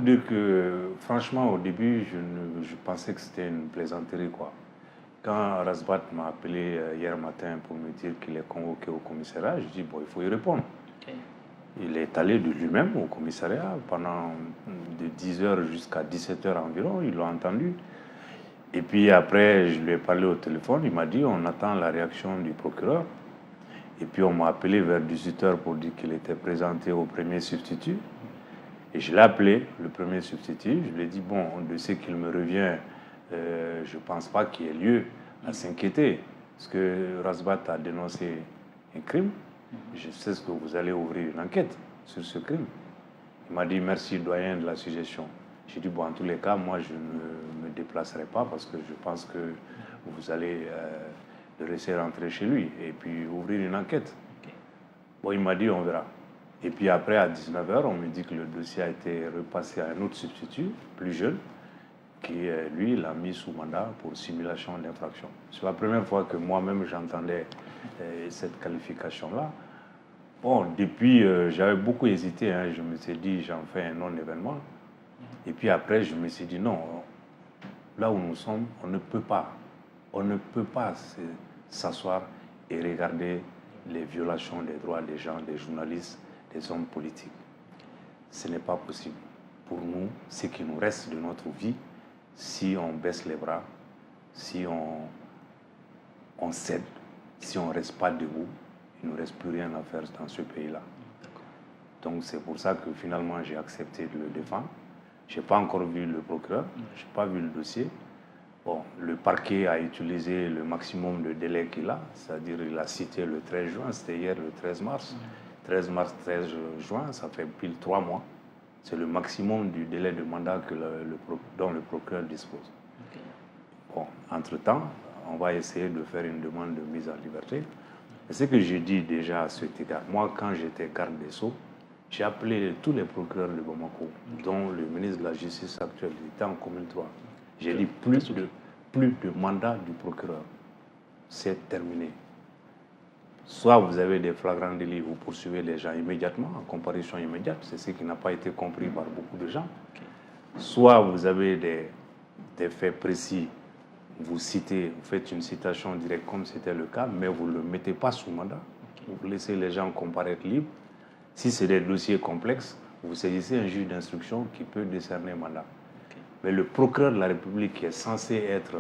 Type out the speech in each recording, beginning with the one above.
dire que, franchement, au début, je pensais que c'était une plaisanterie, quoi. Quand Rasbat m'a appelé hier matin pour me dire qu'il est convoqué au commissariat, je dis, bon, il faut y répondre. Okay. Il est allé de lui-même au commissariat pendant de 10h jusqu'à 17h environ, ils l'ont entendu. Et puis après, je lui ai parlé au téléphone, il m'a dit, on attend la réaction du procureur. Et puis on m'a appelé vers 18h pour dire qu'il était présenté au premier substitut. Et je l'ai appelé, le premier substitut, je lui ai dit, bon, de ce qu'il me revient, je ne pense pas qu'il y ait lieu à s'inquiéter, parce que Rasbat a dénoncé un crime. Je sais que vous allez ouvrir une enquête sur ce crime. Il m'a dit, merci doyen de la suggestion. J'ai dit, bon, en tous les cas, moi, je ne me déplacerai pas parce que je pense que vous allez le laisser rentrer chez lui et puis ouvrir une enquête. Okay. Bon, il m'a dit, on verra. Et puis après, à 19h, on me dit que le dossier a été repassé à un autre substitut, plus jeune, qui, lui, l'a mis sous mandat pour simulation d'infraction. C'est la première fois que moi-même j'entendais cette qualification-là. Bon, depuis, j'avais beaucoup hésité. Hein, je me suis dit, j'en fais un non-événement. Et puis après, je me suis dit, non, là où nous sommes, on ne peut pas s'asseoir et regarder les violations des droits des gens, des journalistes, des hommes politiques. Ce n'est pas possible. Pour nous, ce qui nous reste de notre vie, si on baisse les bras, si on cède, si on ne reste pas debout, il ne nous reste plus rien à faire dans ce pays-là. Donc c'est pour ça que finalement j'ai accepté de le défendre. Je n'ai pas encore vu le procureur, je n'ai pas vu le dossier. Bon, le parquet a utilisé le maximum de délai qu'il a, c'est-à-dire il a cité le 13 juin, c'était hier le 13 mars. 13 mars, 13 juin, ça fait pile 3 mois. C'est le maximum du délai de mandat dont le procureur dispose. Okay. Bon, entre-temps, on va essayer de faire une demande de mise en liberté. Et ce que j'ai dit déjà à cet égard, moi, quand j'étais garde des Sceaux, j'ai appelé tous les procureurs de Bamako, dont le ministre de la Justice actuel, il était en commune 3. J'ai dit plus de mandat du procureur. C'est terminé. Soit vous avez des flagrants délits, vous poursuivez les gens immédiatement, en comparution immédiate, c'est ce qui n'a pas été compris par beaucoup de gens. Soit vous avez des faits précis, vous citez, vous faites une citation directe comme c'était le cas, mais vous ne le mettez pas sous mandat. Vous laissez les gens comparaître libres. Si c'est des dossiers complexes, vous saisissez un juge d'instruction qui peut décerner mandat. Mais le procureur de la République, qui est censé être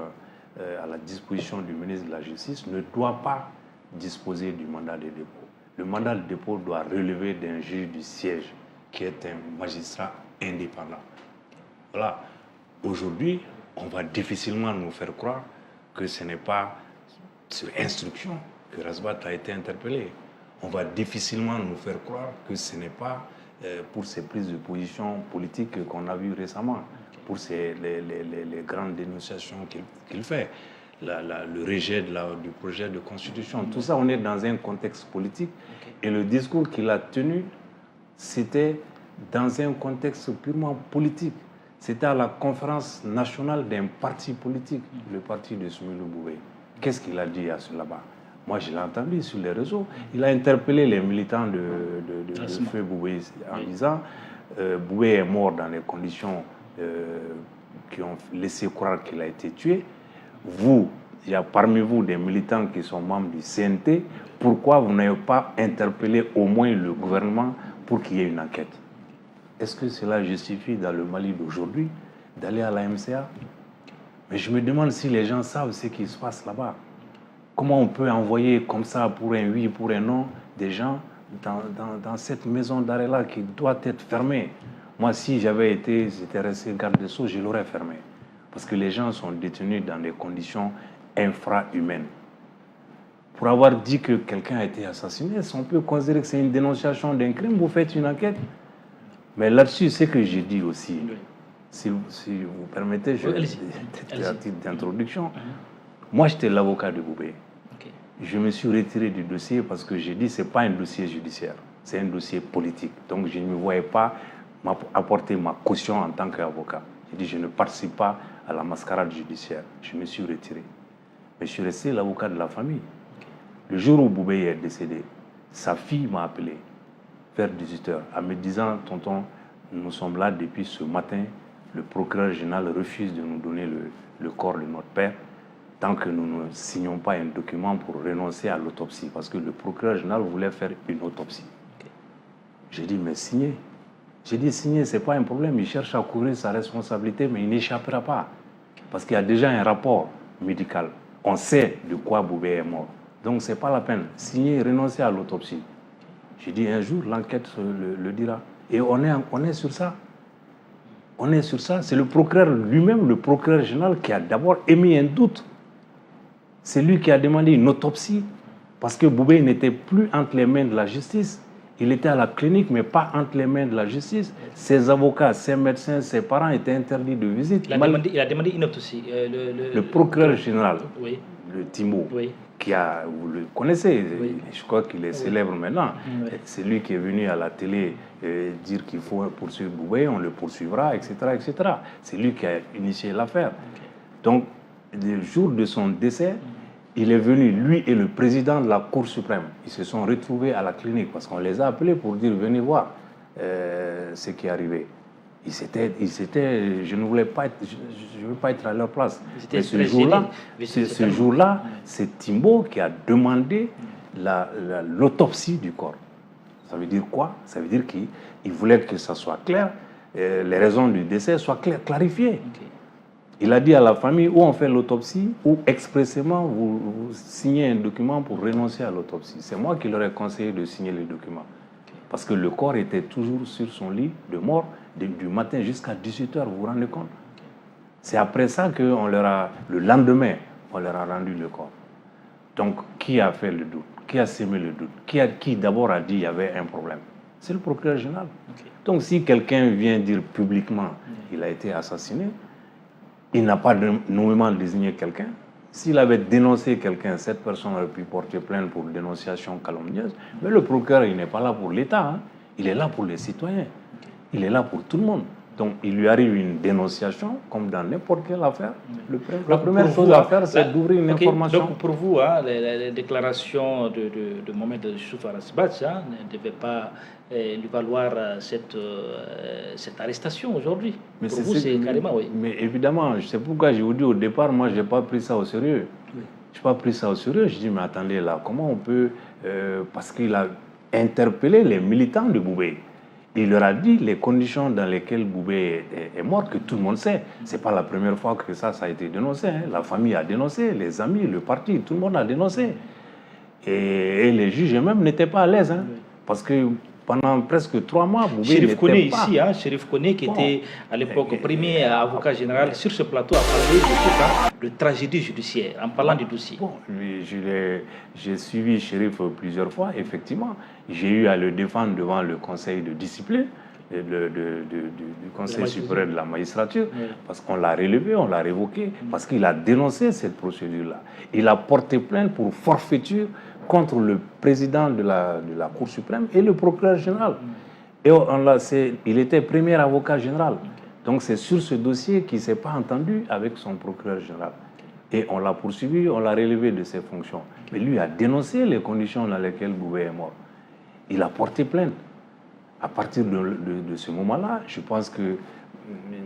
à la disposition du ministre de la Justice, ne doit pas disposer du mandat de dépôt. Le mandat de dépôt doit relever d'un juge du siège, qui est un magistrat indépendant. Voilà. Aujourd'hui, on va difficilement nous faire croire que ce n'est pas sur instruction que Rasbat a été interpellé. On va difficilement nous faire croire que ce n'est pas pour ces prises de position politiques qu'on a vues récemment, pour les grandes dénonciations qu'il fait. Le rejet du projet de constitution. Tout ça, on est dans un contexte politique. Et le discours qu'il a tenu, c'était dans un contexte purement politique. C'était à la conférence nationale d'un parti politique, le parti de Soumoulou Boubé. Qu'est-ce qu'il a dit à cela-bas? Moi, je l'ai entendu sur les réseaux. Il a interpellé les militants de Feu Boubé en disant Boubé est mort dans des conditions qui ont laissé croire qu'il a été tué. Vous, il y a parmi vous des militants qui sont membres du CNT, pourquoi vous n'avez pas interpellé au moins le gouvernement pour qu'il y ait une enquête? Est-ce que cela justifie dans le Mali d'aujourd'hui d'aller à la MCA? Mais je me demande si les gens savent ce qui se passe là-bas. Comment on peut envoyer comme ça pour un oui, pour un non, des gens dans cette maison d'arrêt-là qui doit être fermée? Moi, si j'étais resté garde des Sceaux, je l'aurais fermé. Parce que les gens sont détenus dans des conditions infra-humaines. Pour avoir dit que quelqu'un a été assassiné, on peut considérer que c'est une dénonciation d'un crime, vous faites une enquête. Mais là-dessus, ce que j'ai dit aussi, si vous permettez, à titre d'introduction, moi j'étais l'avocat de Boubé. Je me suis retiré du dossier parce que j'ai dit que ce n'est pas un dossier judiciaire, c'est un dossier politique. Donc je ne me voyais pas apporter ma caution en tant qu'avocat. J'ai dit je ne participe pas à la mascarade judiciaire. Je me suis retiré. Mais je suis resté l'avocat de la famille. Le jour où Boubé est décédé, sa fille m'a appelé vers 18h en me disant « Tonton, Nous sommes là depuis ce matin. Le procureur général refuse de nous donner le corps de notre père tant que nous ne signons pas un document pour renoncer à l'autopsie. Parce que le procureur général voulait faire une autopsie. Okay. J'ai dit, mais signez. J'ai dit, signer, ce n'est pas un problème. Il cherche à courir sa responsabilité, mais il n'échappera pas. Parce qu'il y a déjà un rapport médical. On sait de quoi Boubé est mort. Donc, ce n'est pas la peine. Signer, renoncer à l'autopsie. J'ai dit, un jour, l'enquête le dira. Et on est sur ça. On est sur ça. C'est le procureur lui-même, le procureur général, qui a d'abord émis un doute. C'est lui qui a demandé une autopsie. Parce que Boubé n'était plus entre les mains de la justice. Il était à la clinique, mais pas entre les mains de la justice. Ses avocats, ses médecins, ses parents étaient interdits de visite. Il a demandé une autopsie. Le procureur général, oui. Le Timbo, oui. Vous le connaissez, oui. Je crois qu'il est célèbre maintenant. Oui. C'est lui qui est venu à la télé dire qu'il faut poursuivre Boubé, on le poursuivra, etc. etc. C'est lui qui a initié l'affaire. Okay. Donc, le jour de son décès, il est venu, lui et le président de la Cour suprême. Ils se sont retrouvés à la clinique parce qu'on les a appelés pour dire venez voir ce qui est arrivé. Je ne voulais pas être, je veux pas être à leur place. Mais ce jour-là, c'est Timbo qui a demandé l'autopsie du corps. Ça veut dire quoi? Ça veut dire qu'il voulait que ça soit clair, les raisons du décès soient clarifiées. Okay. Il a dit à la famille où on fait l'autopsie ou expressément vous signez un document pour renoncer à l'autopsie. C'est moi qui leur ai conseillé de signer le document. Parce que le corps était toujours sur son lit de mort du matin jusqu'à 18h, vous vous rendez compte? C'est après ça que le lendemain, on leur a rendu le corps. Donc, qui a fait le doute? Qui a sémé le doute? Qui d'abord a dit qu'il y avait un problème? C'est le procureur général. Okay. Donc, si quelqu'un vient dire publiquement qu'il a été assassiné, il n'a pas nommément désigné quelqu'un. S'il avait dénoncé quelqu'un, cette personne aurait pu porter plainte pour dénonciation calomnieuse. Mais le procureur, il n'est pas là pour l'État. Hein. Il est là pour les citoyens. Il est là pour tout le monde. Donc, il lui arrive une dénonciation, comme dans n'importe quelle affaire. La première chose à faire, c'est d'ouvrir une information. Donc, pour vous, les déclarations de Mohamed Chouf Arasbach ne devaient pas lui valoir cette arrestation aujourd'hui. Pour vous, c'est carrément, oui. Mais évidemment, c'est pourquoi je vous dis au départ, moi, je n'ai pas pris ça au sérieux. Oui. Je n'ai pas pris ça au sérieux. Je dis, mais attendez, là, comment on peut... parce qu'il a interpellé les militants de Boubé. Il leur a dit les conditions dans lesquelles Boubé est mort, que tout le monde sait. Ce n'est pas la première fois que ça a été dénoncé. Hein. La famille a dénoncé, les amis, le parti, tout le monde a dénoncé. Et les juges eux-mêmes n'étaient pas à l'aise. Hein, parce que pendant presque 3 mois, Boubé n'était pas... ici, hein, Chérif Koné, qui était à l'époque premier avocat général sur ce plateau, a parlé de tragédie judiciaire, en parlant du dossier. Bon, j'ai suivi Chérif plusieurs fois, effectivement. J'ai eu à le défendre devant le conseil de discipline du conseil supérieur de la magistrature, oui. Parce qu'on l'a relevé, on l'a révoqué, parce qu'il a dénoncé cette procédure-là. Il a porté plainte pour forfaiture contre le président de la Cour suprême et le procureur général. Et il était premier avocat général. Donc c'est sur ce dossier qu'il ne s'est pas entendu avec son procureur général. Et on l'a poursuivi, on l'a relevé de ses fonctions. Mais lui a dénoncé les conditions dans lesquelles Boubé est mort. Il a porté plainte. À partir de ce moment-là, je pense que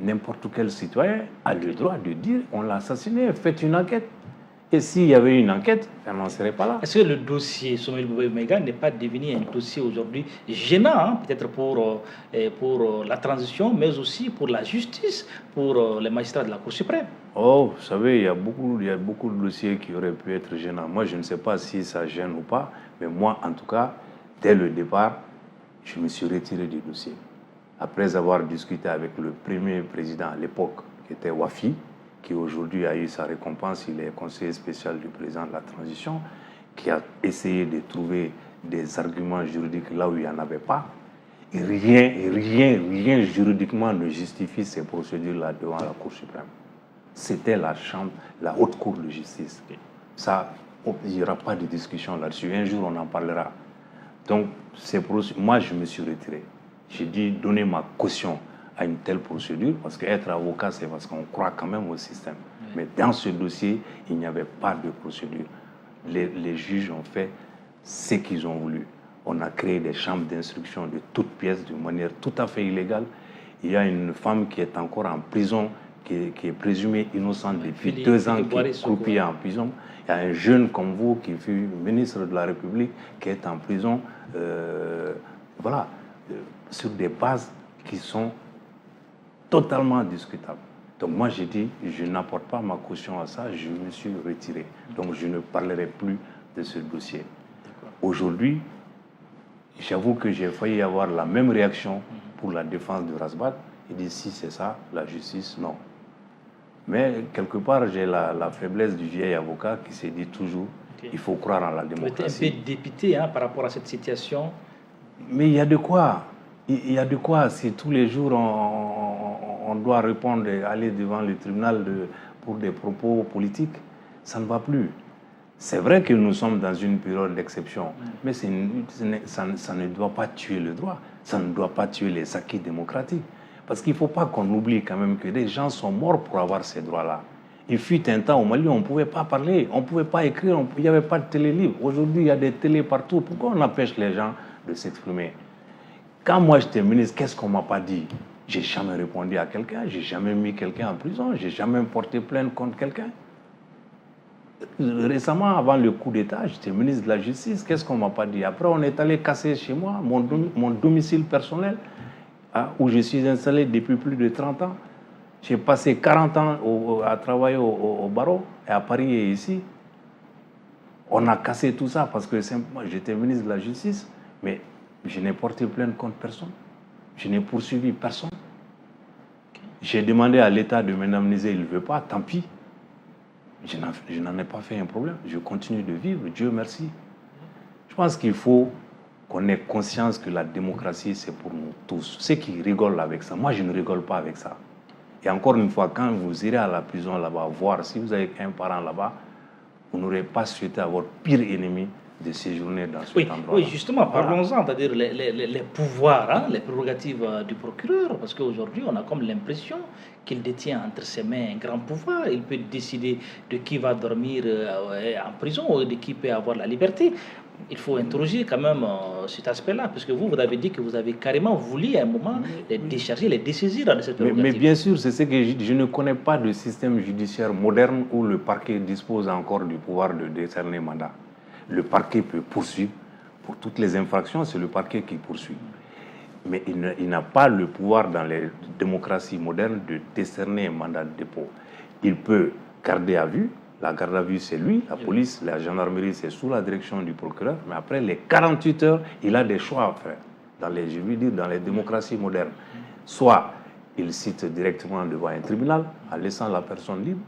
n'importe quel citoyen a le droit de dire on l'a assassiné, faites une enquête. Et s'il y avait une enquête, elle n'en serait pas là. Est-ce que le dossier Sommeil Boubé Maïga n'est pas devenu un dossier aujourd'hui gênant, hein, peut-être pour la transition, mais aussi pour la justice, pour les magistrats de la Cour suprême? Oh, vous savez, il y a beaucoup de dossiers qui auraient pu être gênants. Moi, je ne sais pas si ça gêne ou pas, mais moi, en tout cas, dès le départ, je me suis retiré du dossier. Après avoir discuté avec le premier président à l'époque, qui était Wafi, qui aujourd'hui a eu sa récompense, il est conseiller spécial du président de la transition, qui a essayé de trouver des arguments juridiques là où il n'y en avait pas. Et rien juridiquement ne justifie ces procédures-là devant la Cour suprême. C'était la haute cour de justice. Ça, il n'y aura pas de discussion là-dessus. Un jour, on en parlera. Donc, moi, je me suis retiré. J'ai dit, donnez ma caution à une telle procédure, parce qu'être avocat, c'est parce qu'on croit quand même au système. Mais dans ce dossier, il n'y avait pas de procédure. Les juges ont fait ce qu'ils ont voulu. On a créé des chambres d'instruction de toutes pièces, de manière tout à fait illégale. Il y a une femme qui est encore en prison, qui est présumée innocente depuis 2 ans, qui est croupie en prison. Il y a un jeune comme vous qui fut ministre de la République, qui est en prison. Voilà, sur des bases qui sont totalement discutables. Donc moi j'ai dit, je n'apporte pas ma caution à ça, je me suis retiré. Donc je ne parlerai plus de ce dossier. Aujourd'hui, j'avoue que j'ai failli avoir la même réaction pour la défense de Rasbad. Il dit, si c'est ça, la justice, non. Mais quelque part, j'ai la faiblesse du vieil avocat qui s'est dit toujours, il faut croire en la démocratie. Vous êtes un peu dépité par rapport à cette situation. Mais il y a de quoi. Il y a de quoi. Si tous les jours on doit répondre, aller devant le tribunal pour des propos politiques, ça ne va plus. C'est vrai que nous sommes dans une période d'exception, mais ça ne doit pas tuer le droit, ça ne doit pas tuer les acquis démocratiques. Parce qu'il ne faut pas qu'on oublie quand même que des gens sont morts pour avoir ces droits-là. Il fut un temps au Mali, on ne pouvait pas parler, on ne pouvait pas écrire, il n'y avait pas de télé-livre. Aujourd'hui, il y a des télés partout. Pourquoi on empêche les gens de s'exprimer? Quand moi j'étais ministre, qu'est-ce qu'on ne m'a pas dit? J'ai jamais répondu à quelqu'un, j'ai jamais mis quelqu'un en prison, j'ai jamais porté plainte contre quelqu'un. Récemment, avant le coup d'État, j'étais ministre de la Justice, qu'est-ce qu'on ne m'a pas dit? Après, on est allé casser chez moi mon domicile personnel, où je suis installé depuis plus de 30 ans. J'ai passé 40 ans à travailler au barreau, et à Paris et ici. On a cassé tout ça parce que simplement, j'étais ministre de la Justice, mais je n'ai porté plainte contre personne. Je n'ai poursuivi personne. J'ai demandé à l'État de m'indemniser, il ne veut pas, tant pis. Je n'en ai pas fait un problème. Je continue de vivre, Dieu merci. Je pense qu'il faut qu'on ait conscience que la démocratie, c'est pour nous tous. Ceux qui rigolent avec ça, moi je ne rigole pas avec ça. Et encore une fois, quand vous irez à la prison là-bas, voir si vous avez un parent là-bas, vous n'aurez pas souhaité avoir pire ennemi de séjourner dans cet endroit. Oui, justement, parlons-en, c'est-à-dire les pouvoirs, les prérogatives du procureur, parce qu'aujourd'hui, on a comme l'impression qu'il détient entre ses mains un grand pouvoir. Il peut décider de qui va dormir en prison ou de qui peut avoir la liberté. Il faut interroger quand même cet aspect-là, parce que vous avez dit que vous avez carrément voulu à un moment les décharger, les dessaisir de cette prérogative. Mais bien sûr, c'est ce que je ne connais pas de système judiciaire moderne où le parquet dispose encore du pouvoir de décerner mandat. Le parquet peut poursuivre pour toutes les infractions, c'est le parquet qui poursuit. Mais il n'a pas le pouvoir dans les démocraties modernes de décerner un mandat de dépôt. Il peut garder à vue. La garde à vue, c'est lui, la police, la gendarmerie, c'est sous la direction du procureur. Mais après les 48 heures, il a des choix à faire. Dans les démocraties modernes. Soit il cite directement devant un tribunal en laissant la personne libre,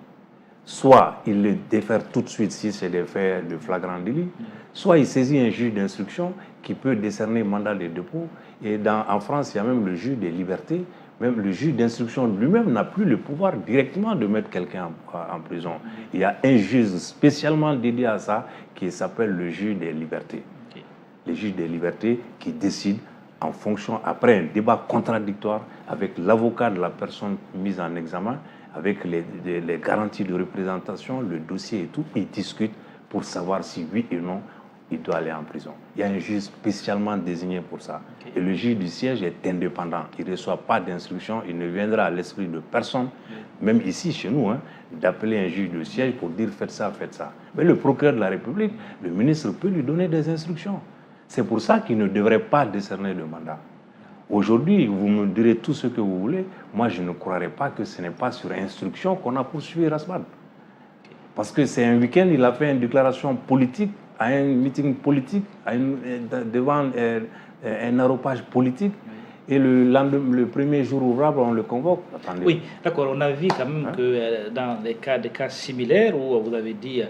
soit il le défère tout de suite si c'est des faits de flagrant délit, soit il saisit un juge d'instruction qui peut décerner mandat de dépôt. Et en France, il y a même le juge des libertés. Même le juge d'instruction lui-même n'a plus le pouvoir directement de mettre quelqu'un en prison. Il y a un juge spécialement dédié à ça qui s'appelle le juge des libertés. Le juge des libertés qui décide en fonction, après un débat contradictoire avec l'avocat de la personne mise en examen, avec les garanties de représentation, le dossier et tout, il discute pour savoir si oui ou non il doit aller en prison. Il y a un juge spécialement désigné pour ça. Et le juge du siège est indépendant. Il ne reçoit pas d'instruction, il ne viendra à l'esprit de personne, même ici chez nous, d'appeler un juge du siège pour dire faites ça, faites ça. Mais le procureur de la République, le ministre peut lui donner des instructions. C'est pour ça qu'il ne devrait pas décerner de mandat. Aujourd'hui, vous me direz tout ce que vous voulez. Moi, je ne croirais pas que ce n'est pas sur instruction qu'on a poursuivi Rasbad. Parce que c'est un week-end, il a fait une déclaration politique, à un meeting politique, devant un aéropage politique. Et le premier jour ouvrable, on le convoque. Attendez. Oui, d'accord. On a vu quand même que dans des cas similaires où vous avez dit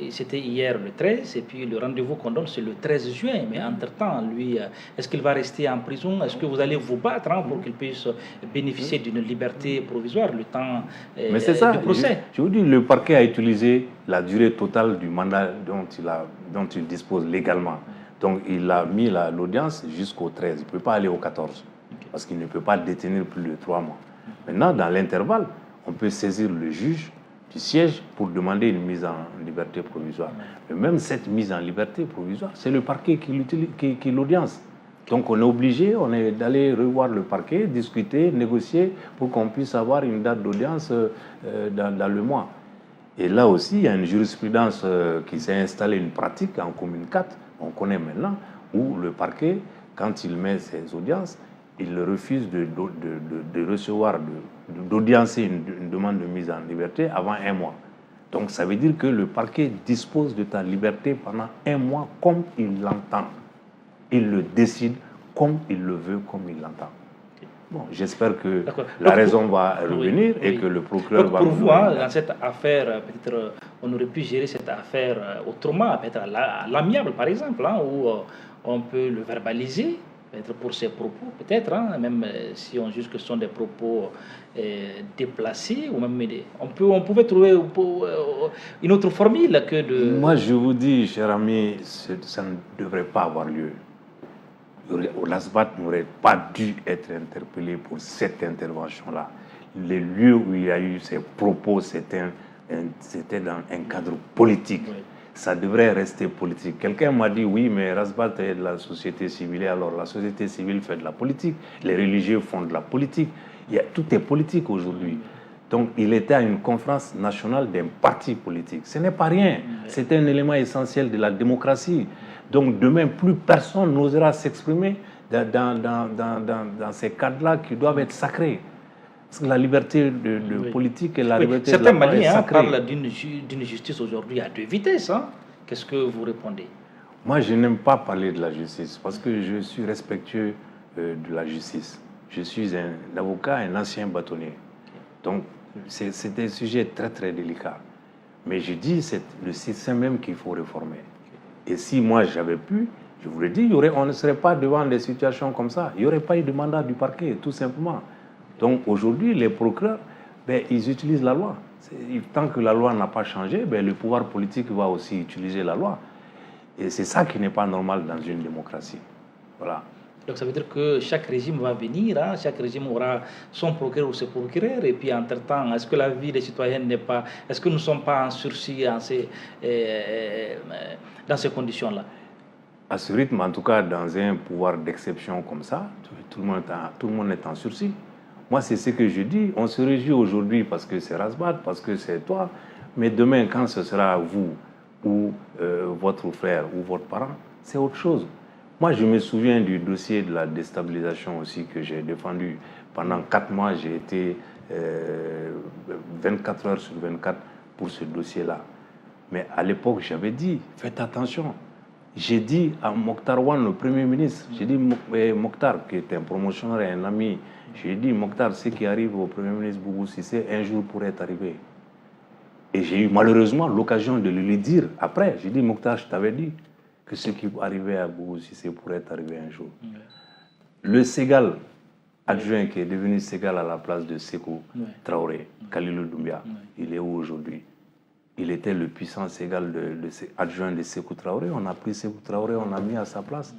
c'était hier le 13 et puis le rendez-vous qu'on donne c'est le 13 juin. Mais entre-temps, lui, est-ce qu'il va rester en prison? Est-ce que vous allez vous battre pour qu'il puisse bénéficier d'une liberté provisoire le temps Mais c'est ça, du procès? Je vous dis, le parquet a utilisé la durée totale du mandat dont il dispose légalement. Donc, il a mis l'audience jusqu'au 13. Il ne peut pas aller au 14. Parce qu'il ne peut pas détenir plus de 3 mois. Maintenant, dans l'intervalle, on peut saisir le juge du siège pour demander une mise en liberté provisoire. Mais même cette mise en liberté provisoire, c'est le parquet qui l'audience. Donc on est obligé d'aller revoir le parquet, discuter, négocier pour qu'on puisse avoir une date d'audience dans le mois. Et là aussi, il y a une jurisprudence qui s'est installée, une pratique en commune 4, on connaît maintenant, où le parquet, quand il met ses audiences, il refuse de recevoir, d'audiencer une demande de mise en liberté avant un mois. Donc ça veut dire que le parquet dispose de ta liberté pendant un mois comme il l'entend. Il le décide comme il le veut, comme il l'entend. Bon, j'espère que la raison va revenir et que le procureur va... Pour vous, dans cette affaire, peut-être on aurait pu gérer cette affaire autrement, peut-être à l'amiable par exemple, où on peut le verbaliser, peut-être pour ses propos, peut-être, même si on juge que ce sont des propos déplacés, ou même on pouvait trouver une autre formule que de... Moi, je vous dis, cher ami, ça ne devrait pas avoir lieu. Lasbat n'aurait pas dû être interpellé pour cette intervention-là. Les lieux où il y a eu ces propos, c'était dans un cadre politique. Oui. Ça devrait rester politique. Quelqu'un m'a dit, oui, mais Rasbat est de la société civile. Alors, la société civile fait de la politique. Les religieux font de la politique. Tout est politique aujourd'hui. Donc, il était à une conférence nationale d'un parti politique. Ce n'est pas rien. C'est un élément essentiel de la démocratie. Donc, demain, plus personne n'osera s'exprimer dans ces cadres-là qui doivent être sacrés. Parce que la liberté de politique et la liberté certains de la Maliens sacrée. Parlent d'une justice aujourd'hui à deux vitesses. Qu'est-ce que vous répondez? Moi, je n'aime pas parler de la justice parce que je suis respectueux de la justice. Je suis un avocat, un ancien bâtonnier. Donc, c'est un sujet très, très délicat. Mais je dis, c'est le système même qu'il faut réformer. Et si moi, j'avais pu, je vous l'ai dit, on ne serait pas devant des situations comme ça. Il n'y aurait pas eu de mandat du parquet, tout simplement. Donc, aujourd'hui, les procureurs, ils utilisent la loi. Tant que la loi n'a pas changé, le pouvoir politique va aussi utiliser la loi. Et c'est ça qui n'est pas normal dans une démocratie. Voilà. Donc ça veut dire que chaque régime va venir, chaque régime aura son procureur ou ses procureurs, et puis entre-temps, est-ce que la vie des citoyens n'est pas... Est-ce que nous ne sommes pas en sursis dans ces conditions-là? À ce rythme, en tout cas, dans un pouvoir d'exception comme ça, tout le monde est en sursis. Moi, c'est ce que je dis. On se réjouit aujourd'hui parce que c'est Rasbat, parce que c'est toi, mais demain, quand ce sera vous ou votre frère ou votre parent, c'est autre chose. Moi, je me souviens du dossier de la déstabilisation aussi que j'ai défendu. Pendant 4 mois, j'ai été 24 heures sur 24 pour ce dossier-là. Mais à l'époque, j'avais dit, faites attention. J'ai dit à Mokhtar Wan, le Premier ministre, j'ai dit, Mokhtar, qui est un promotionnaire et un ami, j'ai dit, Mokhtar, ce qui arrive au Premier ministre Boubou Cissé, un jour pourrait arriver. Et j'ai eu malheureusement l'occasion de le lui dire après. J'ai dit, Mokhtar, je t'avais dit que ce qui arrivait à Boubou Cissé pourrait arriver un jour. Oui. Le Ségal adjoint qui est devenu Ségal à la place de Sékou Traoré, Khalilou Doumbia, il est où aujourd'hui? Il était le puissant Ségal adjoint de Sékou Traoré. On a pris Sékou Traoré, on l'a mis à sa place.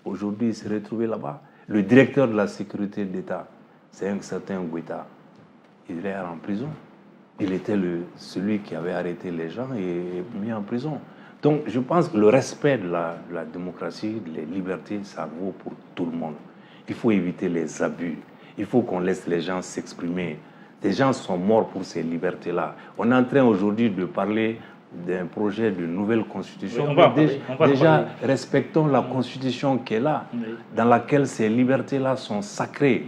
Aujourd'hui, il s'est retrouvé là-bas. Le directeur de la sécurité d'État, c'est un certain Ngouita. Il est en prison. Il était celui qui avait arrêté les gens et mis en prison. Donc, je pense que le respect de la démocratie, les libertés, ça vaut pour tout le monde. Il faut éviter les abus. Il faut qu'on laisse les gens s'exprimer. Des gens sont morts pour ces libertés-là. On est en train aujourd'hui de parler d'un projet de nouvelle constitution. Oui, déjà, respectons la constitution qui est là, dans laquelle ces libertés-là sont sacrées.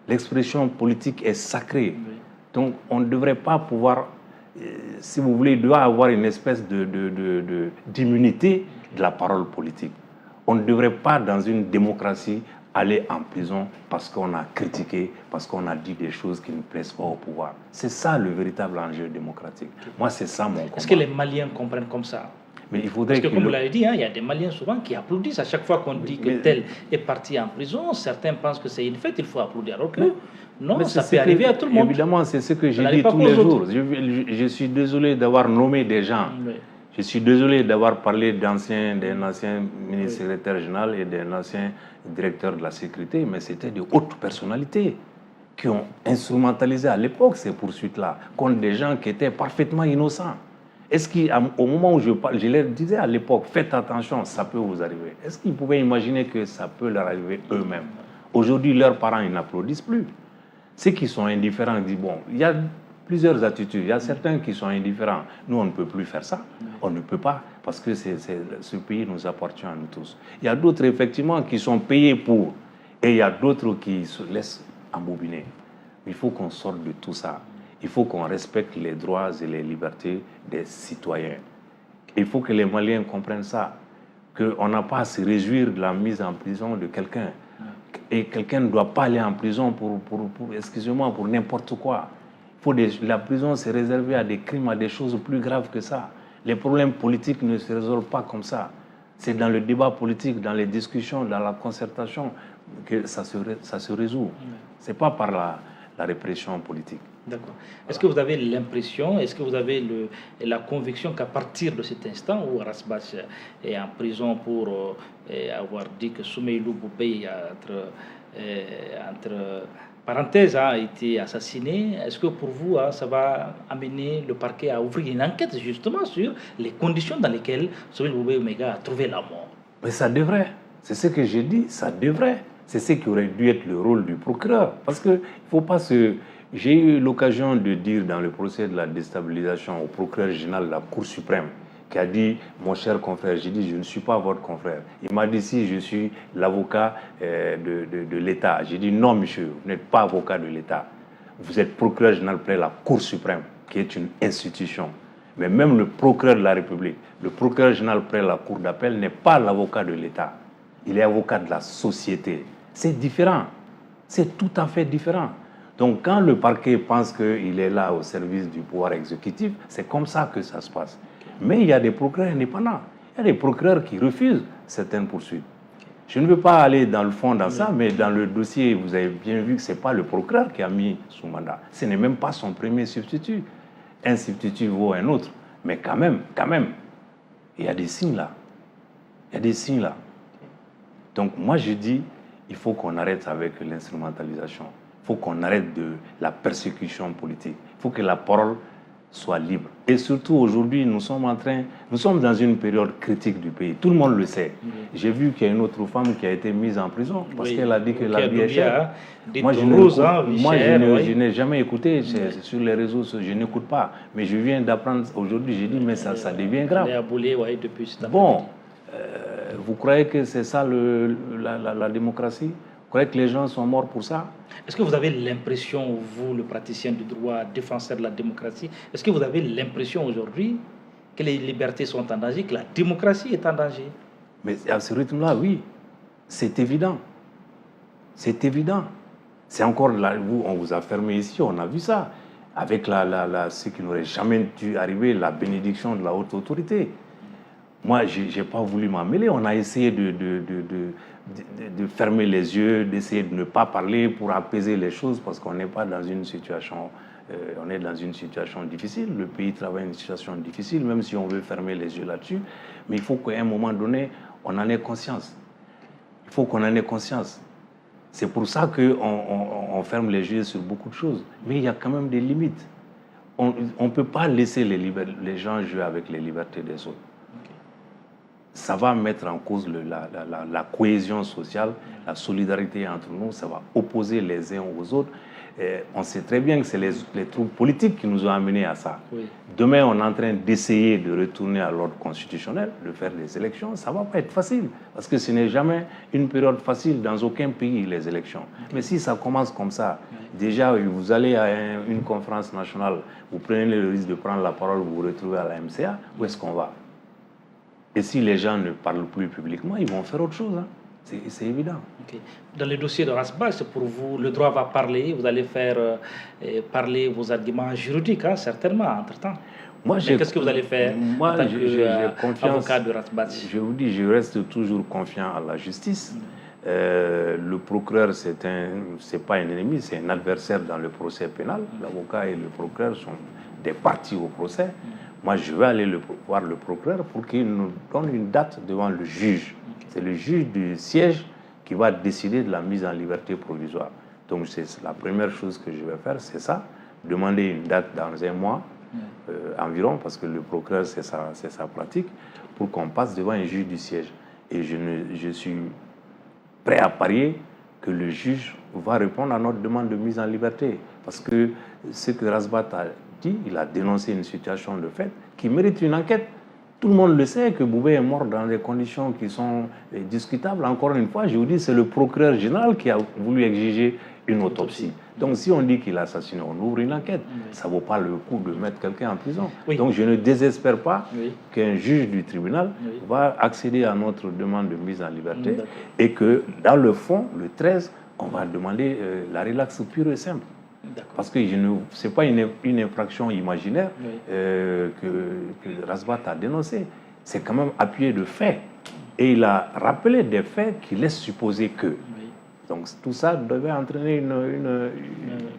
L'expression politique est sacrée. Donc, on ne devrait pas pouvoir, si vous voulez, il doit avoir une espèce d'immunité de la parole politique. On ne devrait pas, dans une démocratie, aller en prison parce qu'on a critiqué, parce qu'on a dit des choses qui ne plaisent pas au pouvoir. C'est ça le véritable enjeu démocratique. Moi, c'est ça mon combat. Est-ce que les Maliens comprennent comme ça? Mais il faudrait Parce que comme vous l'avez dit, il y a des Maliens souvent qui applaudissent à chaque fois qu'on dit que tel est parti en prison. Certains pensent que c'est une fête, il faut applaudir. Alors que non, ça peut arriver à tout le monde. Évidemment, c'est ce que j'ai dit tous les jours. Je suis désolé d'avoir nommé des gens. Oui. Je suis désolé d'avoir parlé d'un ancien ministre secrétaire général et d'un ancien directeur de la sécurité, mais c'était de hautes personnalités qui ont instrumentalisé à l'époque ces poursuites-là contre des gens qui étaient parfaitement innocents. Est-ce qu'au moment où je parle, je leur disais à l'époque, faites attention, ça peut vous arriver. Est-ce qu'ils pouvaient imaginer que ça peut leur arriver eux-mêmes? Aujourd'hui, leurs parents, ils n'applaudissent plus. Ceux qui sont indifférents disent, bon, il y a plusieurs attitudes. Il y a certains qui sont indifférents. Nous, on ne peut plus faire ça. On ne peut pas, parce que ce pays nous appartient à nous tous. Il y a d'autres, effectivement, qui sont payés pour. Et il y a d'autres qui se laissent embobiner. Il faut qu'on sorte de tout ça. Il faut qu'on respecte les droits et les libertés des citoyens. Il faut que les Maliens comprennent ça, qu'on n'a pas à se réjouir de la mise en prison de quelqu'un. Et quelqu'un ne doit pas aller en prison excusez-moi, pour n'importe quoi. La prison, c'est réservé à des crimes, à des choses plus graves que ça. Les problèmes politiques ne se résolvent pas comme ça. C'est dans le débat politique, dans les discussions, dans la concertation que ça se résout. Ce n'est pas par la répression politique. D'accord. Est-ce que vous avez l'impression, est-ce que vous avez la conviction qu'à partir de cet instant où Rasbach est en prison pour avoir dit que Soumeylou Boubeye, entre parenthèses, a été assassiné, est-ce que pour vous, ça va amener le parquet à ouvrir une enquête justement sur les conditions dans lesquelles Soumeylou Boubeye Omega a trouvé la mort? Mais ça devrait. C'est ce que j'ai dit, ça devrait. C'est ce qui aurait dû être le rôle du procureur. Parce qu'il ne faut pas se... J'ai eu l'occasion de dire dans le procès de la déstabilisation au procureur général de la Cour suprême, qui a dit, mon cher confrère, j'ai dit, je ne suis pas votre confrère. Il m'a dit, si je suis l'avocat de l'État. J'ai dit, non, monsieur, vous n'êtes pas avocat de l'État. Vous êtes procureur général près la Cour suprême, qui est une institution. Mais même le procureur de la République, le procureur général près la Cour d'appel n'est pas l'avocat de l'État. Il est avocat de la société. C'est différent. C'est tout à fait différent. Donc, quand le parquet pense qu'il est là au service du pouvoir exécutif, c'est comme ça que ça se passe. Mais il y a des procureurs indépendants. Il y a des procureurs qui refusent certaines poursuites. Je ne veux pas aller dans le fond dans ça, mais dans le dossier, vous avez bien vu que ce n'est pas le procureur qui a mis sous mandat. Ce n'est même pas son premier substitut. Un substitut vaut un autre. Mais quand même, il y a des signes là. Il y a des signes là. Donc, moi, je dis, il faut qu'on arrête avec l'instrumentalisation. Il faut qu'on arrête de la persécution politique. Il faut que la parole soit libre. Et surtout, aujourd'hui, nous sommes dans une période critique du pays. Tout le monde le sait. J'ai vu qu'il y a une autre femme qui a été mise en prison parce qu'elle a dit que la vie est chère. Moi, je n'ai jamais écouté sur les réseaux sociaux. Je n'écoute pas. Mais je viens d'apprendre aujourd'hui, j'ai dit, mais ça devient grave. Bon, vous croyez que c'est ça la démocratie? Vous croyez que les gens sont morts pour ça? Est-ce que vous avez l'impression, vous, le praticien du droit, défenseur de la démocratie, est-ce que vous avez l'impression aujourd'hui que les libertés sont en danger, que la démocratie est en danger? Mais à ce rythme-là, oui. C'est évident. C'est évident. C'est encore là, on vous a fermé ici, on a vu ça. Avec ce qui n'aurait jamais dû arriver, la bénédiction de la haute autorité. Moi, je n'ai pas voulu m'en mêler. On a essayé de fermer les yeux, d'essayer de ne pas parler pour apaiser les choses parce qu'on n'est pas dans une situation, on est dans une situation difficile. Le pays travaille une situation difficile, même si on veut fermer les yeux là-dessus. Mais il faut qu'à un moment donné, on en ait conscience. Il faut qu'on en ait conscience. C'est pour ça qu'on ferme les yeux sur beaucoup de choses. Mais il y a quand même des limites. On ne peut pas laisser les gens jouer avec les libertés des autres. Ça va mettre en cause la cohésion sociale, la solidarité entre nous, ça va opposer les uns aux autres. Et on sait très bien que c'est les troubles politiques qui nous ont amenés à ça. Oui. Demain, on est en train d'essayer de retourner à l'ordre constitutionnel, de faire des élections. Ça ne va pas être facile, parce que ce n'est jamais une période facile dans aucun pays, les élections. Okay. Mais si ça commence comme ça, déjà, vous allez à une conférence nationale, vous prenez le risque de prendre la parole, vous vous retrouvez à la MCA, où est-ce qu'on va? Et si les gens ne parlent plus publiquement, ils vont faire autre chose. Hein. C'est évident. Okay. Dans le dossier de Rasbach, pour vous, le droit va parler, vous allez faire parler vos arguments juridiques, hein, certainement, entre-temps. Qu'est-ce que vous allez faire en tant qu'avocat de Rasbach? Je vous dis, je reste toujours confiant à la justice. Le procureur, c'est pas un ennemi, c'est un adversaire dans le procès pénal. L'avocat et le procureur sont des parties au procès. Moi, je vais aller voir le procureur pour qu'il nous donne une date devant le juge. C'est le juge du siège qui va décider de la mise en liberté provisoire. Donc, c'est la première chose que je vais faire, c'est ça. Demander une date dans un mois environ, parce que le procureur, c'est sa pratique, pour qu'on passe devant un juge du siège. Et je suis prêt à parier que le juge va répondre à notre demande de mise en liberté. Parce que ce que Rasbat a dit, il a dénoncé une situation de fait qui mérite une enquête. Tout le monde le sait que Boubé est mort dans des conditions qui sont discutables. Encore une fois, je vous dis, c'est le procureur général qui a voulu exiger une autopsie. Donc si on dit qu'il a assassiné, on ouvre une enquête. Ça ne vaut pas le coup de mettre quelqu'un en prison. Donc je ne désespère pas qu'un juge du tribunal va accéder à notre demande de mise en liberté et que dans le fond, le 13, on va demander la relaxe pure et simple. Parce que ce n'est pas une infraction imaginaire que Rasbat a dénoncé. C'est quand même appuyé de faits. Et il a rappelé des faits qui laissent supposer que. Donc tout ça devait entraîner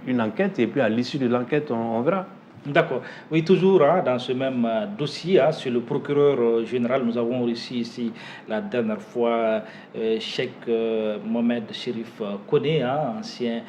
une enquête. Et puis à l'issue de l'enquête, on verra. D'accord. Oui, toujours dans ce même dossier, sur le procureur général, nous avons reçu ici la dernière fois Cheikh Mohamed Chérif Koné, ancien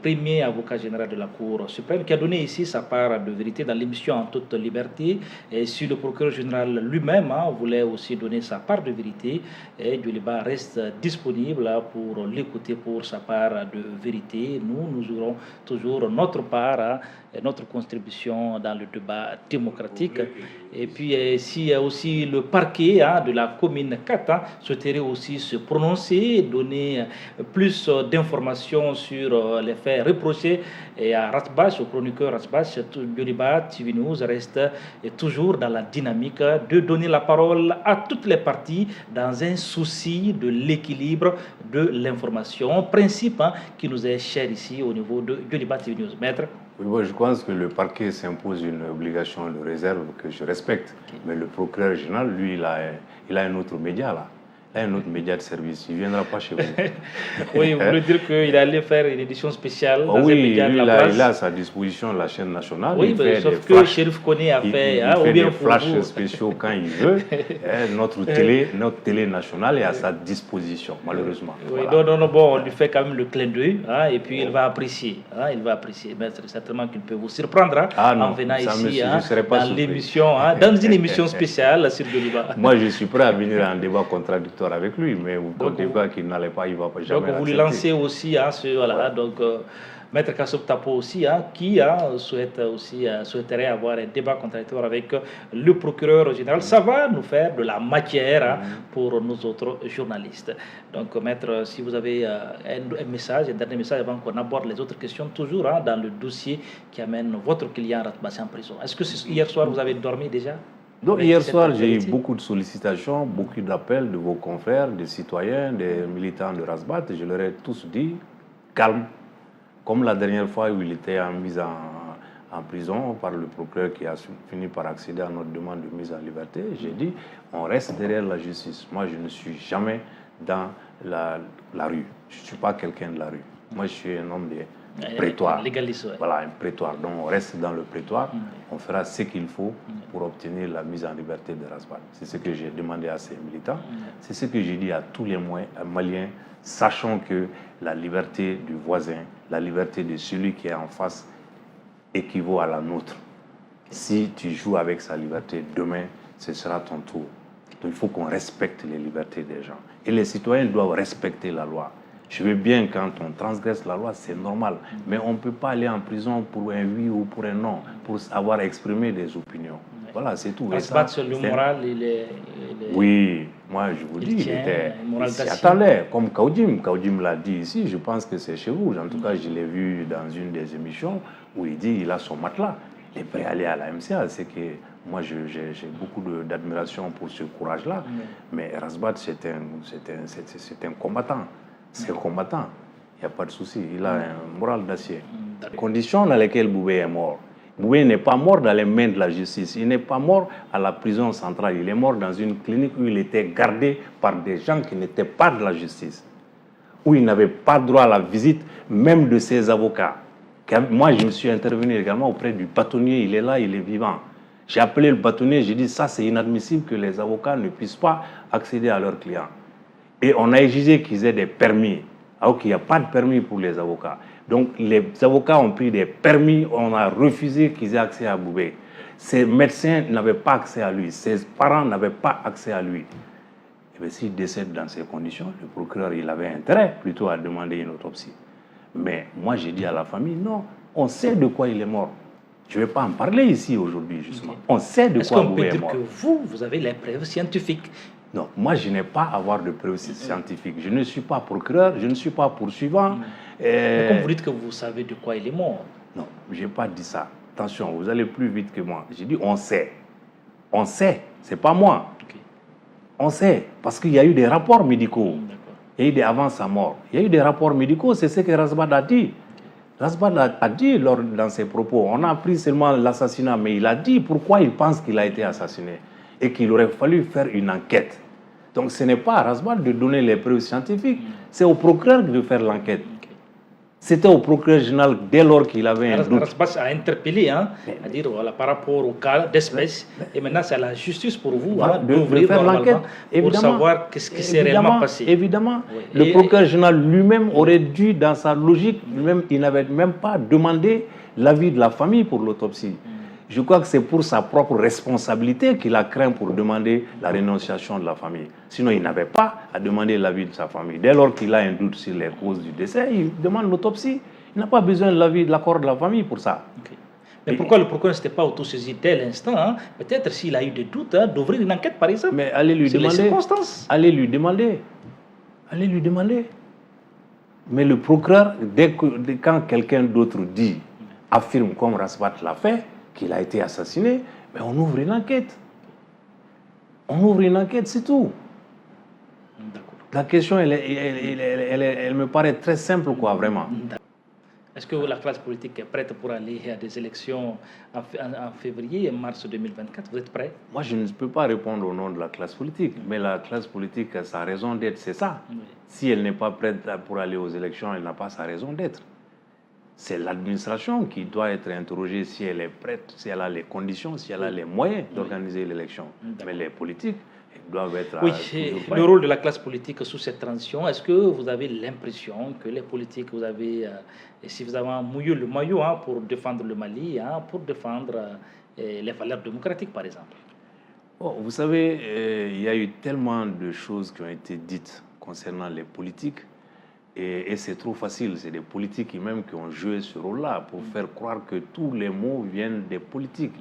premier avocat général de la Cour suprême, qui a donné ici sa part de vérité dans l'émission En toute liberté. Et si le procureur général lui-même voulait aussi donner sa part de vérité, Djoliba reste disponible pour l'écouter pour sa part de vérité. Nous aurons toujours notre part, notre contribution dans le débat démocratique. Et puis, si aussi le parquet de la commune 4 souhaiterait aussi se prononcer, donner plus d'informations sur les faits reprochés à Rasbach, au chroniqueur Rasbach, Djoliba TV News reste toujours dans la dynamique de donner la parole à toutes les parties dans un souci de l'équilibre de l'information, principe qui nous est cher ici au niveau de Djoliba TV News. Maître? Oui, moi, je pense que le parquet s'impose une obligation de réserve que je respecte. Mais le procureur général, lui, il a un autre média là. Un autre média de service, il ne viendra pas chez vous. Oui, vous voulez dire qu'il allait faire une édition spéciale dans oui, un média de la place. Il a à sa disposition la chaîne nationale. Oui, sauf que Chérif Koné a fait... Il fait des flashs spéciaux quand il veut. Notre télé nationale est à sa disposition, malheureusement. Oui, voilà. Non, bon, on lui fait quand même le clin d'œil, et puis il va apprécier. Il va apprécier. Mais certainement qu'il peut vous surprendre en venant ici dans l'émission, dans une émission spéciale sur Djoliba. Moi, je suis prêt à venir à un débat contradictoire avec lui, mais vous comptez pas qu'il n'allait pas, il ne va pas jamais. Donc vous lui lancez aussi, Maître Kassob Tapo aussi, qui souhaiterait avoir un débat contradictoire avec le procureur général. Ça va nous faire de la matière pour nous autres journalistes. Donc, Maître, si vous avez un message, un dernier message avant qu'on aborde les autres questions, toujours dans le dossier qui amène votre client Ratbassi en prison. Est-ce que hier soir, vous avez dormi déjà? Donc, hier soir, j'ai eu beaucoup de sollicitations, beaucoup d'appels de vos confrères, des citoyens, des militants de Rasbat. Je leur ai tous dit, calme. Comme la dernière fois où il était mis en prison par le procureur qui a fini par accéder à notre demande de mise en liberté, j'ai dit, on reste derrière la justice. Moi, je ne suis jamais dans la rue. Je ne suis pas quelqu'un de la rue. Moi, je suis un homme de prétoire. Voilà, un prétoire. Donc, on reste dans le prétoire. On fera ce qu'il faut pour obtenir la mise en liberté de Rasbat. C'est ce que j'ai demandé à ces militants. C'est ce que j'ai dit à tous les Maliens, sachant que la liberté du voisin, la liberté de celui qui est en face équivaut à la nôtre. Si tu joues avec sa liberté, demain, ce sera ton tour. Donc, il faut qu'on respecte les libertés des gens. Et les citoyens doivent respecter la loi. Je veux bien, quand on transgresse la loi, c'est normal. Mais on ne peut pas aller en prison pour un oui ou pour un non, pour avoir exprimé des opinions. Voilà, c'est tout. Rasbat, sur le moral, Oui, moi je vous dis, il s'y attendait. Comme Kaoudim l'a dit ici, je pense que c'est chez vous. En tout cas, je l'ai vu dans une des émissions où il dit qu'il a son matelas. Il est prêt à aller à la MCA. C'est que moi, j'ai beaucoup d'admiration pour ce courage-là. Mais Rasbat, c'est un combattant. C'est un combattant. Il n'y a pas de souci. Il a un moral d'acier. Les conditions dans lesquelles Boubé est mort. Boubé n'est pas mort dans les mains de la justice. Il n'est pas mort à la prison centrale. Il est mort dans une clinique où il était gardé par des gens qui n'étaient pas de la justice. Où il n'avait pas droit à la visite, même de ses avocats. Moi, je me suis intervenu également auprès du bâtonnier. Il est là, il est vivant. J'ai appelé le bâtonnier, j'ai dit ça, c'est inadmissible que les avocats ne puissent pas accéder à leurs clients. Et on a exigé qu'ils aient des permis, alors qu'il n'y a pas de permis pour les avocats. Donc les avocats ont pris des permis, on a refusé qu'ils aient accès à Boubé. Ses médecins n'avaient pas accès à lui, ses parents n'avaient pas accès à lui. Et bien, s'il décède dans ces conditions, le procureur, il avait intérêt plutôt à demander une autopsie. Mais moi, j'ai dit à la famille, non, on sait de quoi il est mort. Je ne vais pas en parler ici aujourd'hui, justement. On sait de quoi il est mort. Est-ce qu'on peut dire que vous avez les preuves scientifiques? Non, moi, je n'ai pas à avoir de preuves scientifiques. Je ne suis pas procureur, je ne suis pas poursuivant. Mais comme vous dites que vous savez de quoi il est mort. Non, je n'ai pas dit ça. Attention, vous allez plus vite que moi. J'ai dit on sait. On sait, ce n'est pas moi. Okay. On sait, parce qu'il y a eu des rapports médicaux. Il y a eu des avant sa mort. Il y a eu des rapports médicaux, c'est ce que Razbad a dit. Razbad a dit dans ses propos, on a appris seulement l'assassinat, mais il a dit pourquoi il pense qu'il a été assassiné et qu'il aurait fallu faire une enquête. Donc ce n'est pas à Razbad de donner les preuves scientifiques, c'est au procureur de faire l'enquête. C'était au procureur général dès lors qu'il avait un doute. Razbad a interpellé, à dire voilà, par rapport au cas d'espèce, et maintenant c'est à la justice pour vous de faire l'enquête pour savoir ce qui s'est réellement passé. Évidemment, oui. Le procureur général lui-même aurait dû, dans sa logique, lui-même, il n'avait même pas demandé l'avis de la famille pour l'autopsie. Je crois que c'est pour sa propre responsabilité qu'il a craint pour demander la rénonciation de la famille. Sinon, il n'avait pas à demander l'avis de sa famille. Dès lors qu'il a un doute sur les causes du décès, il demande l'autopsie. Il n'a pas besoin de l'avis, de l'accord de la famille pour ça. Okay. Mais pourquoi le procureur ne s'était pas autosaisi dès l'instant? Peut-être s'il a eu des doutes, d'ouvrir une enquête, par exemple. Mais allez lui demander. Les circonstances. Allez lui demander. Allez lui demander. Mais le procureur, quand quelqu'un d'autre dit, affirme comme Razbad l'a fait, qu'il a été assassiné, mais on ouvre une enquête. On ouvre une enquête, c'est tout. La question, elle me paraît très simple, quoi, vraiment. Est-ce que la classe politique est prête pour aller à des élections en février et mars 2024? Vous êtes prêt? Moi, je ne peux pas répondre au nom de la classe politique, mais la classe politique, sa raison d'être, c'est ça. Oui. Si elle n'est pas prête pour aller aux élections, elle n'a pas sa raison d'être. C'est l'administration qui doit être interrogée si elle est prête, si elle a les conditions, si elle a les moyens d'organiser l'élection. Mais les politiques doivent être... Oui, le rôle de la classe politique sous cette transition, est-ce que vous avez l'impression que les politiques, vous avez suffisamment mouillé le maillot pour défendre le Mali, pour défendre les valeurs démocratiques, par exemple? Oh, vous savez, il y a eu tellement de choses qui ont été dites concernant les politiques. Et c'est trop facile, c'est des politiques même qui ont joué ce rôle-là pour faire croire que tous les mots viennent des politiques.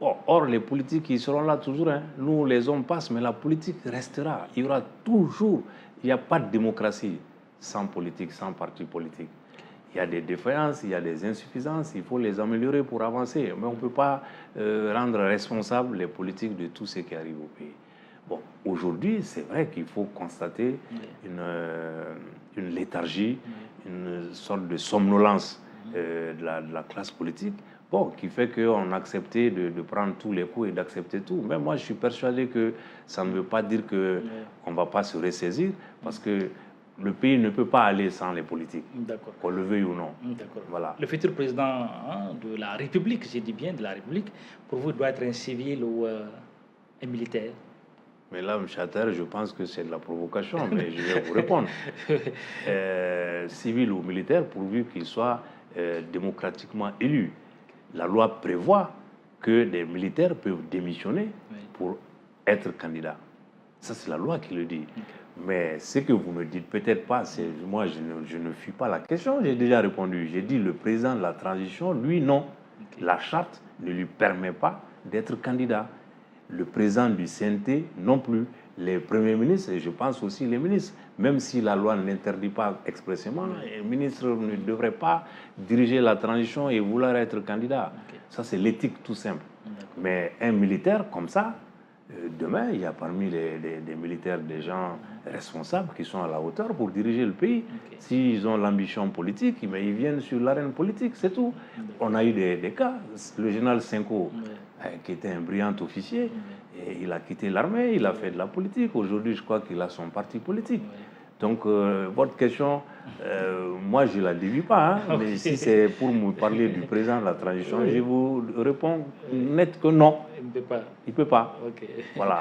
Or, les politiques, ils seront là toujours. Nous, les hommes passent, mais la politique restera. Il y aura toujours, il n'y a pas de démocratie sans politique, sans parti politique. Il y a des défaillances, il y a des insuffisances, il faut les améliorer pour avancer. Mais on ne peut pas rendre responsables les politiques de tout ce qui arrive au pays. Bon, aujourd'hui, c'est vrai qu'il faut constater une léthargie, une sorte de somnolence de la classe politique, qui fait qu'on a accepté de prendre tous les coups et d'accepter tout. Mais moi, je suis persuadé que ça ne veut pas dire qu'on ne va pas se ressaisir, parce que le pays ne peut pas aller sans les politiques, qu'on le veuille ou non. Voilà. Le futur président de la République, j'ai dit bien de la République, pour vous, doit être un civil ou un militaire? Mais là, M. Chatter, je pense que c'est de la provocation, mais je vais vous répondre. Civil ou militaire, pourvu qu'il soit démocratiquement élu. La loi prévoit que des militaires peuvent démissionner pour être candidats. Ça, c'est la loi qui le dit. Mais ce que vous me dites, peut-être pas, moi, je ne fuis pas la question, j'ai déjà répondu. J'ai dit le président de la transition, lui, non. La charte ne lui permet pas d'être candidat. Le président du CNT non plus, les premiers ministres et je pense aussi les ministres, même si la loi n'interdit pas expressément, les ministres ne devraient pas diriger la transition et vouloir être candidat. Ça, c'est l'éthique tout simple. Mais un militaire comme ça, demain, il y a parmi les militaires des gens responsables qui sont à la hauteur pour diriger le pays. S'ils ont l'ambition politique, mais ils viennent sur l'arène politique, c'est tout. On a eu des cas. Le général Senko, qui était un brillant officier, et il a quitté l'armée, il a fait de la politique. Aujourd'hui, je crois qu'il a son parti politique. Donc, votre question, moi, je ne la dévie pas. Mais si c'est pour me parler du président de la transition, je vous réponds net que non. Il ne peut pas. Il ne peut pas. Voilà.